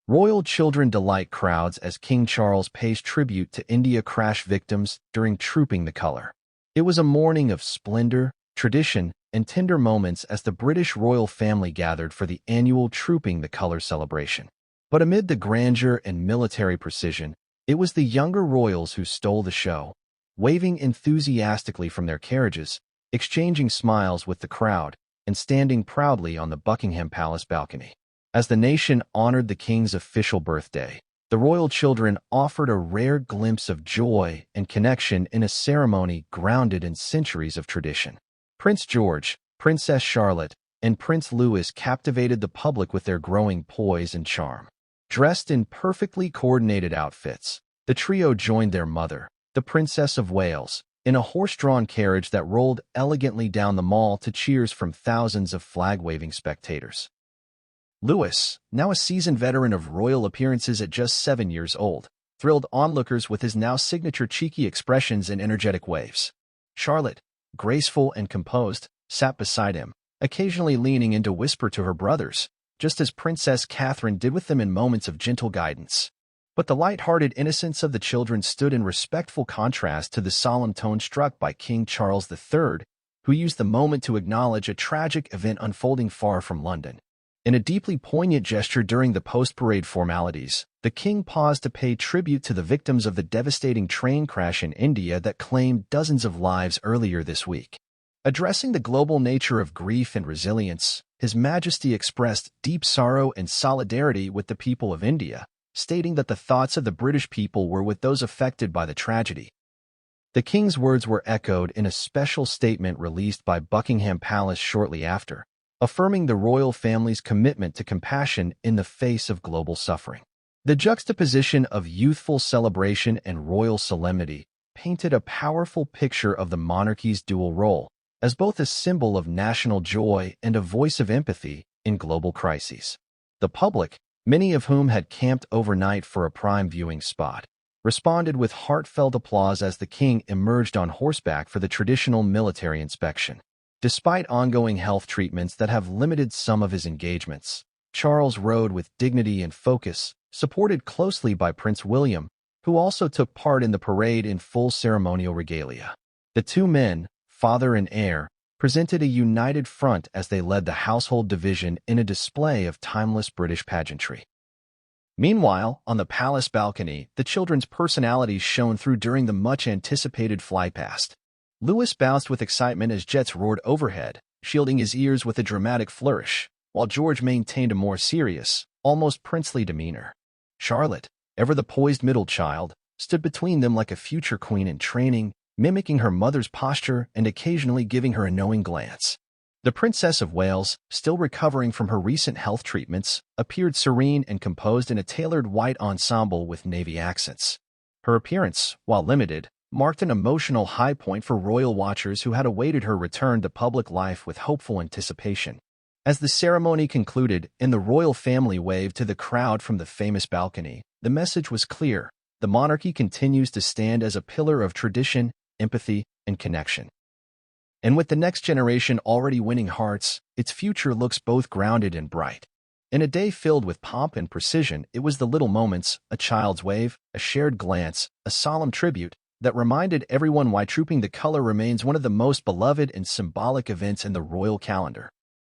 Royal children delight crowds as King Charles pays tribute to India crash victims during Trooping the Colour. It was a morning of splendor, tradition, and tender moments as the British royal family gathered for the annual Trooping the Colour celebration. But amid the grandeur and military precision, it was the younger royals who stole the show, waving enthusiastically from their carriages, exchanging smiles with the crowd, and standing proudly on the Buckingham Palace balcony. As the nation honored the king's official birthday, the royal children offered a rare glimpse of joy and connection in a ceremony grounded in centuries of tradition. Prince George, Princess Charlotte, and Prince Louis captivated the public with their growing poise and charm. Dressed in perfectly coordinated outfits, the trio joined their mother, the Princess of Wales, in a horse-drawn carriage that rolled elegantly down the mall to cheers from thousands of flag-waving spectators. Louis, now a seasoned veteran of royal appearances at just 7 years old, thrilled onlookers with his now signature cheeky expressions and energetic waves. Charlotte, graceful and composed, sat beside him, occasionally leaning in to whisper to her brothers, just as Princess Catherine did with them in moments of gentle guidance. But the light-hearted innocence of the children stood in respectful contrast to the solemn tone struck by King Charles III, who used the moment to acknowledge a tragic event unfolding far from London. In a deeply poignant gesture during the post-parade formalities, the king paused to pay tribute to the victims of the devastating train crash in India that claimed dozens of lives earlier this week. Addressing the global nature of grief and resilience, His Majesty expressed deep sorrow and solidarity with the people of India, stating that the thoughts of the British people were with those affected by the tragedy. The king's words were echoed in a special statement released by Buckingham Palace shortly after, affirming the royal family's commitment to compassion in the face of global suffering. The juxtaposition of youthful celebration and royal solemnity painted a powerful picture of the monarchy's dual role, as both a symbol of national joy and a voice of empathy in global crises. The public, many of whom had camped overnight for a prime viewing spot, responded with heartfelt applause as the king emerged on horseback for the traditional military inspection. Despite ongoing health treatments that have limited some of his engagements, Charles rode with dignity and focus, supported closely by Prince William, who also took part in the parade in full ceremonial regalia. The two men, father and heir, presented a united front as they led the household division in a display of timeless British pageantry. Meanwhile, on the palace balcony, the children's personalities shone through during the much-anticipated flypast. Louis bounced with excitement as jets roared overhead, shielding his ears with a dramatic flourish, while George maintained a more serious, almost princely demeanor. Charlotte, ever the poised middle child, stood between them like a future queen in training, mimicking her mother's posture and occasionally giving her a knowing glance. The Princess of Wales, still recovering from her recent health treatments, appeared serene and composed in a tailored white ensemble with navy accents. Her appearance, while limited, marked an emotional high point for royal watchers who had awaited her return to public life with hopeful anticipation. As the ceremony concluded and the royal family waved to the crowd from the famous balcony, the message was clear: the monarchy continues to stand as a pillar of tradition, empathy, and connection. And with the next generation already winning hearts, its future looks both grounded and bright. In a day filled with pomp and precision, it was the little moments, a child's wave, a shared glance, a solemn tribute, that reminded everyone why Trooping the Colour remains one of the most beloved and symbolic events in the royal calendar.